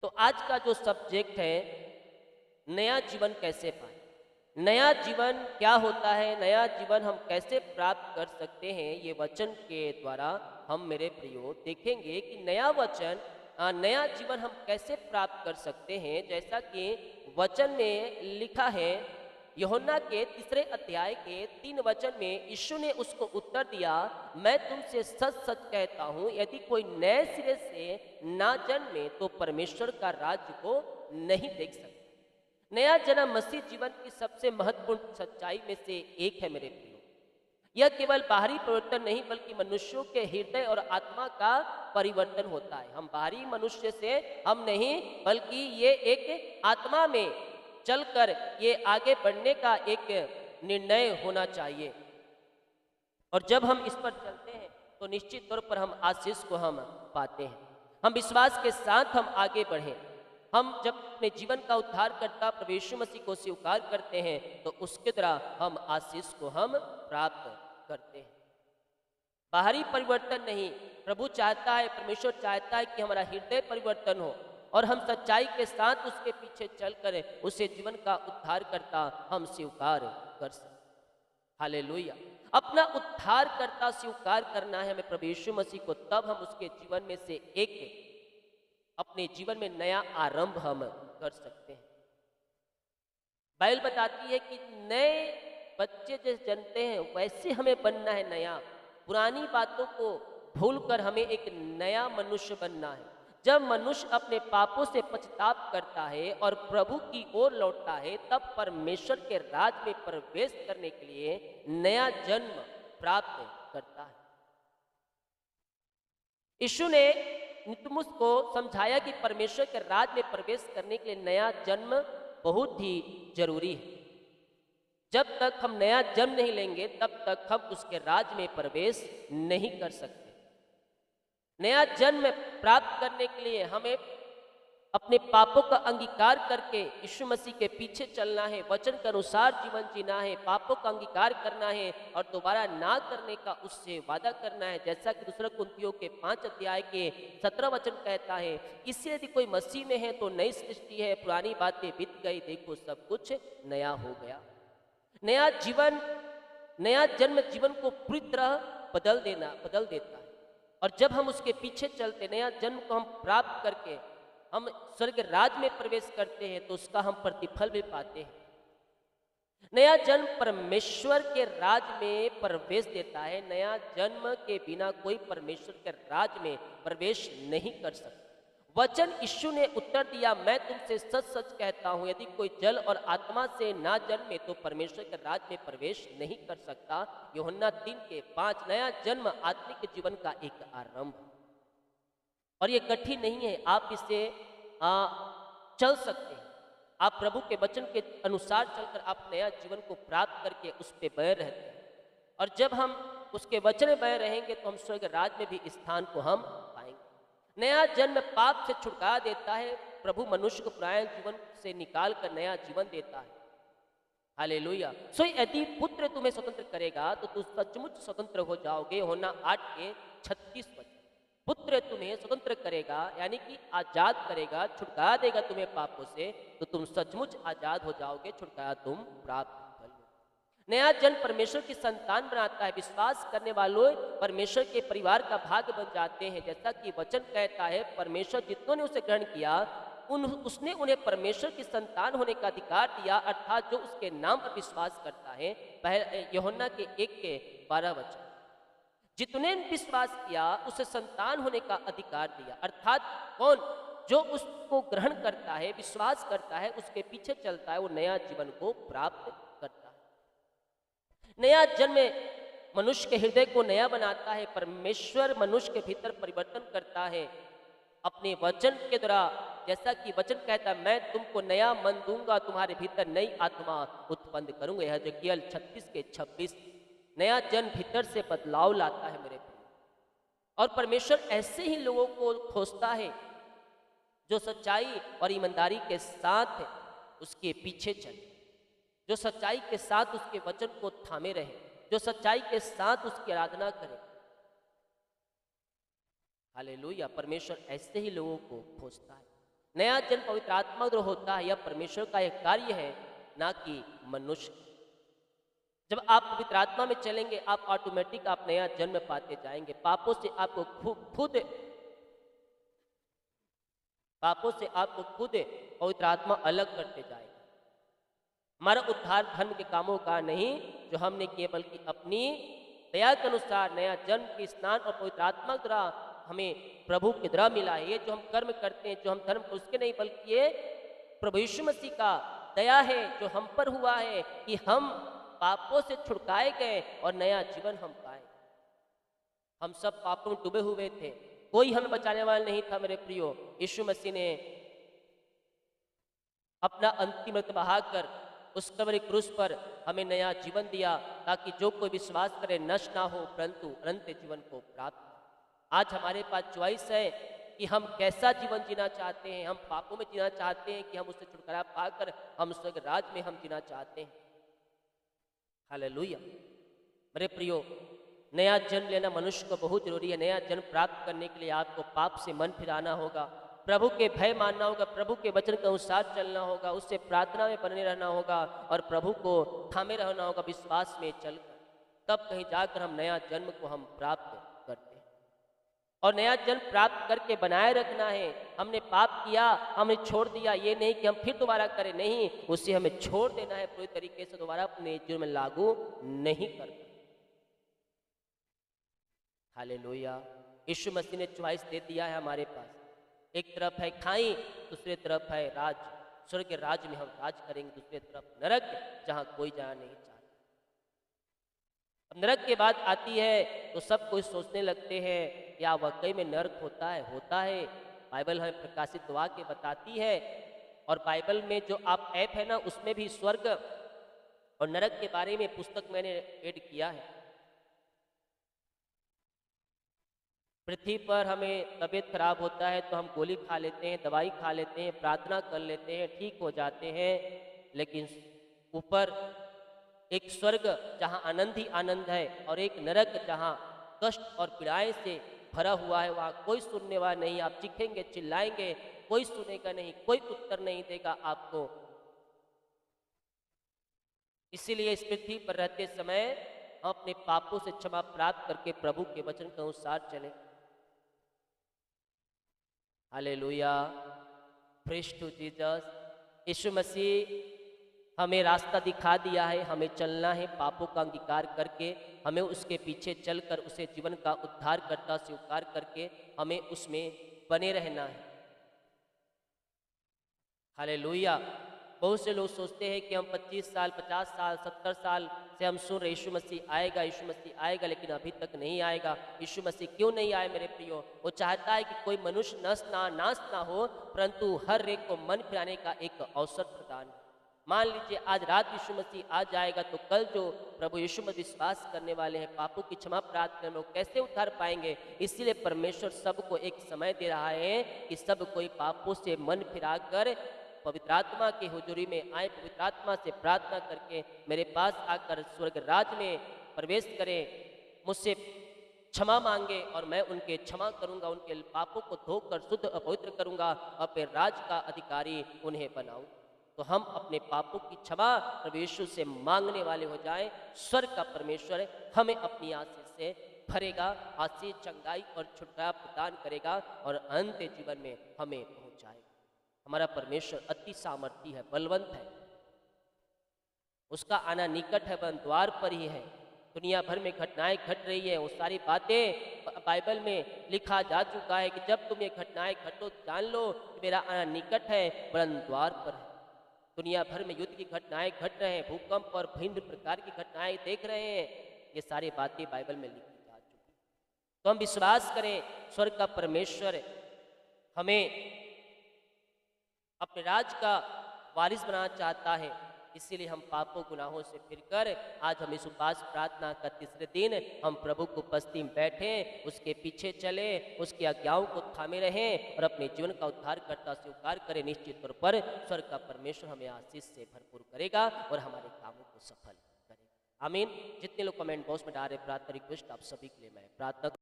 तो आज का जो सब्जेक्ट है, नया जीवन कैसे पाएं। नया जीवन क्या होता है, नया जीवन हम कैसे प्राप्त कर सकते हैं, ये वचन के द्वारा हम मेरे प्रियो देखेंगे कि नया वचन नया जीवन हम कैसे प्राप्त कर सकते हैं। जैसा कि वचन में लिखा है, यूहन्ना के 3 अध्याय के 3 वचन में यीशु ने उसको उत्तर दिया, मैं तुमसे सच सच कहता हूँ, यदि कोई नए सिरे से ना जन्मे तो परमेश्वर का राज्य को नहीं देख सकता। नया जन्म मसीह जीवन की सबसे महत्वपूर्ण सच्चाई में से एक है मेरे प्रियो। यह केवल बाहरी परिवर्तन नहीं बल्कि मनुष्यों के हृदय और आत्मा का परिवर्तन होता है। हम बाहरी मनुष्य से हम नहीं, बल्कि ये एक आत्मा में चलकर ये आगे बढ़ने का एक निर्णय होना चाहिए। और जब हम इस पर चलते हैं तो निश्चित तौर पर हम आशीष को हम पाते हैं। हम विश्वास के साथ हम आगे बढ़ें। हम जब अपने जीवन का उद्धारकर्ता प्रभु यीशु मसीह को स्वीकार करते हैं तो उसके द्वारा हम आशीष को हम प्राप्त करते हैं। बाहरी परिवर्तन नहीं, प्रभु चाहता है, परमेश्वर चाहता है कि हमारा हृदय परिवर्तन हो और हम सच्चाई के साथ उसके पीछे चलकर उसे जीवन का उद्धारकर्ता हम स्वीकार कर सकें। हालेलुया। अपना उद्धारकर्ता स्वीकार करना है हमें प्रभु यीशु मसीह को, तब हम उसके जीवन में से एक अपने जीवन में नया आरंभ हम कर सकते हैं। बाइबल बताती है कि नए बच्चे जैसे जन्मते हैं वैसे हमें बनना है नया। पुरानी बातों को भूलकर हमें एक नया मनुष्य बनना है। जब मनुष्य अपने पापों से पछताप करता है और प्रभु की ओर लौटता है, तब परमेश्वर के राज में प्रवेश करने के लिए नया जन्म प्राप्त करता है। यीशु ने निकुदेमुस को समझाया कि परमेश्वर के राज में प्रवेश करने के लिए नया जन्म बहुत ही जरूरी है। जब तक हम नया जन्म नहीं लेंगे तब तक हम उसके राज में प्रवेश नहीं कर सकते। नया जन्म प्राप्त करने के लिए हमें अपने पापों का अंगीकार करके यीशु मसीह के पीछे चलना है, वचन के अनुसार जीवन जीना है, पापों का अंगीकार करना है और दोबारा ना करने का उससे वादा करना है। जैसा कि 2 कुरिन्थियों के 5 अध्याय के 17 वचन कहता है, इससे यदि कोई मसीह में है तो नई सृष्टि है, पुरानी बातें बीत गई, देखो सब कुछ नया हो गया। नया जीवन, नया जन्म जीवन को पूरी तरह बदल देता है। और जब हम उसके पीछे चलते, नया जन्म को हम प्राप्त करके हम स्वर्ग राज में प्रवेश करते हैं तो उसका हम प्रतिफल भी पाते हैं। नया जन्म परमेश्वर के राज में प्रवेश देता है। नया जन्म के बिना कोई परमेश्वर के राज में प्रवेश नहीं कर सकता। वचन यीशु ने उत्तर दिया, मैं तुमसे सच सच कहता हूं, यदि कोई जल और आत्मा से ना जन्मे तो परमेश्वर के राज में प्रवेश नहीं कर सकता। यूहन्ना 3:5। नया जन्म आत्मिक जीवन का एक आरंभ और ये कठिन नहीं है। आप इसे चल सकते हैं। आप प्रभु के वचन के अनुसार चलकर आप नया जीवन को प्राप्त करके उस पर बने रहते हैं। और जब हम उसके वचन में बने रहेंगे तो हम स्वर्ग राज में भी स्थान को हम पाएंगे। नया जन्म पाप से छुटकारा देता है। प्रभु मनुष्य को पुराने जीवन से निकाल कर नया जीवन देता है। हालेलुया। सो यदि पुत्र तुम्हें स्वतंत्र करेगा तो तुम सचमुच स्वतंत्र हो जाओगे। यूहन्ना 8:36 वचन। पुत्र तुम्हें स्वतंत्र करेगा यानी कि आजाद करेगा, छुटकारा देगा तुम्हें पापों से, तो तुम सचमुच आजाद हो जाओगे, छुटकारा तुम प्राप्त कर लो। नया जन्म परमेश्वर की संतान बनाता है। विश्वास करने वालों परमेश्वर के परिवार का भाग बन जाते हैं। जैसा कि वचन कहता है, परमेश्वर जितनों ने उसे ग्रहण किया उसने उन्हें परमेश्वर की संतान होने का अधिकार दिया, अर्थात जो उसके नाम पर विश्वास करता है। यूहन्ना के 1:12 वचन। जितने विश्वास किया उसे संतान होने का अधिकार दिया, अर्थात कौन? जो उसको ग्रहण करता है, विश्वास करता है, उसके पीछे चलता है, वो नया जीवन को प्राप्त करता है। नया जन्म मनुष्य के हृदय को नया बनाता है। परमेश्वर मनुष्य के भीतर परिवर्तन करता है अपने वचन के द्वारा। जैसा कि वचन कहता है, मैं तुमको नया मन दूंगा, तुम्हारे भीतर नई आत्मा उत्पन्न करूंगा। यह यहेजकेल 36:26। नया जन्म भीतर से बदलाव लाता है मेरे प्रिय। और परमेश्वर ऐसे ही लोगों को खोजता है जो सच्चाई और ईमानदारी के साथ उसके पीछे चले, जो सच्चाई के साथ उसके वचन को थामे रहे, जो सच्चाई के साथ उसकी आराधना करे। हालेलुया। परमेश्वर ऐसे ही लोगों को खोजता है। नया जन्म पवित्र आत्मा द्वारा होता है, यह परमेश्वर का एक कार्य है, ना कि मनुष्य। जब आप पवित्र आत्मा में चलेंगे, आप ऑटोमेटिक आप नया जन्म पाते जाएंगे। पापों से आपको खुद पवित्र आत्मा अलग करते जाएगा। हमारा उद्धार धर्म के कामों का नहीं जो हमने किए, बल्कि अपनी दया के अनुसार नया जन्म के स्नान और पवित्र आत्मा द्वारा हमें प्रभु के द्वारा मिला है। ये जो हम कर्म करते हैं, जो हम धर्म उसके नहीं, बल्कि ये प्रभु यीशु मसीह का दया है जो हम पर हुआ है कि हम पापों से छुटकाए गए और नया जीवन हम पाए। हम सब पापों में डूबे हुए थे, कोई हमें बचाने वाला नहीं था मेरे प्रियो। यीशु मसीह ने अपना अंतिम रक्त बहाकर उस कलवरी क्रूस पर हमें नया जीवन दिया, ताकि जो कोई विश्वास करे नष्ट ना हो, परंतु अनंत जीवन को प्राप्त हो। आज हमारे पास चॉइस है कि हम कैसा जीवन जीना चाहते हैं। हम पापों में जीना चाहते हैं कि हम उससे छुटकारा पाकर हम स्वर्ग राज में हम जीना चाहते हैं। हालेलुया। मेरे प्रियो, नया जन्म लेना मनुष्य को बहुत जरूरी है। नया जन्म प्राप्त करने के लिए आपको पाप से मन फिराना होगा, प्रभु के भय मानना होगा, प्रभु के वचन के अनुसार चलना होगा, उससे प्रार्थना में बने रहना होगा और प्रभु को थामे रहना होगा विश्वास में चलकर। तब कहीं जाकर हम नया जन्म को हम प्राप्त करते हैं। और नया जन्म प्राप्त करके बनाए रखना है। हमने पाप किया, हमने छोड़ दिया, ये नहीं कि हम फिर दोबारा करें, नहीं, उसे हमें छोड़ देना है पूरी तरीके से, दोबारा अपने जीवन में लागू नहीं करना। हालेलुया। यीशु मसीह ने चॉइस दे दिया है हमारे पास। एक तरफ है खाई, दूसरे तरफ है राज, स्वर्ग के राज में हम राज करेंगे, दूसरे तरफ नरक जहां कोई जाना नहीं चाहता। अब नरक के बाद आती है तो सब कोई सोचने लगते हैं क्या वाकई में नरक होता है? होता है। बाइबल हमें प्रकाशित वाक्य बताती है, और बाइबल में जो आप ऐप है ना, उसमें भी स्वर्ग और नरक के बारे में पुस्तक मैंने ऐड किया है। पृथ्वी पर हमें तबीयत खराब होता है तो हम गोली खा लेते हैं, दवाई खा लेते हैं, प्रार्थना कर लेते हैं, ठीक हो जाते हैं। लेकिन ऊपर एक स्वर्ग जहां आनंद ही आनंद है, और एक नरक जहां कष्ट और पीड़ाएं से भरा हुआ है। वहां कोई सुनने वाला नहीं। आप चीखेंगे, चिल्लाएंगे, कोई सुनेगा नहीं, कोई उत्तर नहीं देगा आपको। इसीलिए इस पृथ्वी पर रहते समय हम अपने पापों से क्षमा प्राप्त करके प्रभु के वचन के अनुसार चले। Hallelujah, praise to Jesus. Yeshu Masih हमें रास्ता दिखा दिया है, हमें चलना है पापों का अंगीकार करके, हमें उसके पीछे चलकर उसे जीवन का उद्धारकर्ता स्वीकार करके हमें उसमें बने रहना है। हालेलुया। बहुत से लोग सोचते हैं कि हम 25 साल, 50 साल, 70 साल से हम सुन रहे यीशु मसीह आएगा, यीशु मसीह आएगा, लेकिन अभी तक नहीं आएगा। यीशु मसीह क्यों नहीं आए मेरे प्रियो? वो चाहता है कि कोई मनुष्य नाश ना हो, परंतु हर एक को मन फिराने का एक अवसर प्रदान। मान लीजिए आज रात यीशु मसीह आ जाएगा तो कल जो प्रभु यीशु में विश्वास करने वाले हैं, पापों की क्षमा प्राप्त करने में कैसे उद्धार पाएंगे? इसीलिए परमेश्वर सबको एक समय दे रहा है कि सब कोई पापों से मन फिराकर पवित्र आत्मा की हुजूरी में आए, पवित्र आत्मा से प्रार्थना करके मेरे पास आकर स्वर्ग राज में प्रवेश करें, मुझसे क्षमा मांगे और मैं उनके क्षमा करूंगा, उनके पापों को धोकर शुद्ध और पवित्र करूंगा, अपने राज का अधिकारी उन्हें बनाऊं। तो हम अपने पापों की क्षमा प्रभु यीशु से मांगने वाले हो जाएं। स्वर्ग का परमेश्वर हमें अपनी आशीष से भरेगा, आशीष, चंगाई और छुटकारा प्रदान करेगा और अंत जीवन में हमें पहुंचाएगा। हमारा परमेश्वर अति सामर्थी है, बलवंत है, उसका आना निकट है, वह द्वार पर ही है। दुनिया भर में घटनाएं घट रही है, वो सारी बातें बाइबल में लिखा जा चुका है कि जब तुम ये घटनाएं घटो जान लो कि मेरा आना निकट है, वह द्वार पर है। दुनिया भर में युद्ध की घटनाएं घट रहे हैं, भूकंप और भिन्न प्रकार की घटनाएं देख रहे हैं, ये सारी बातें बाइबल में लिखी जा चुकी। तो हम विश्वास करें, स्वर्ग का परमेश्वर हमें अपने राज का वारिस बनाना चाहता है। इसीलिए हम पापों गुनाहों से फिरकर आज हम इस उपवास प्रार्थना का तीसरे दिन हम प्रभु को उपस्थिति में बैठे, उसके पीछे चले, उसकी आज्ञाओं को थामे रहें और अपने जीवन का उद्धार करता स्वीकार करें। निश्चित तौर पर स्वर्ग का परमेश्वर हमें आशीष से भरपूर करेगा और हमारे कामों को सफल करेगा। आमीन। जितने लोग कमेंट बॉक्स में डाल रहे प्रार्थना रिक्वेस्ट, आप सभी के लिए मैं प्रार्थना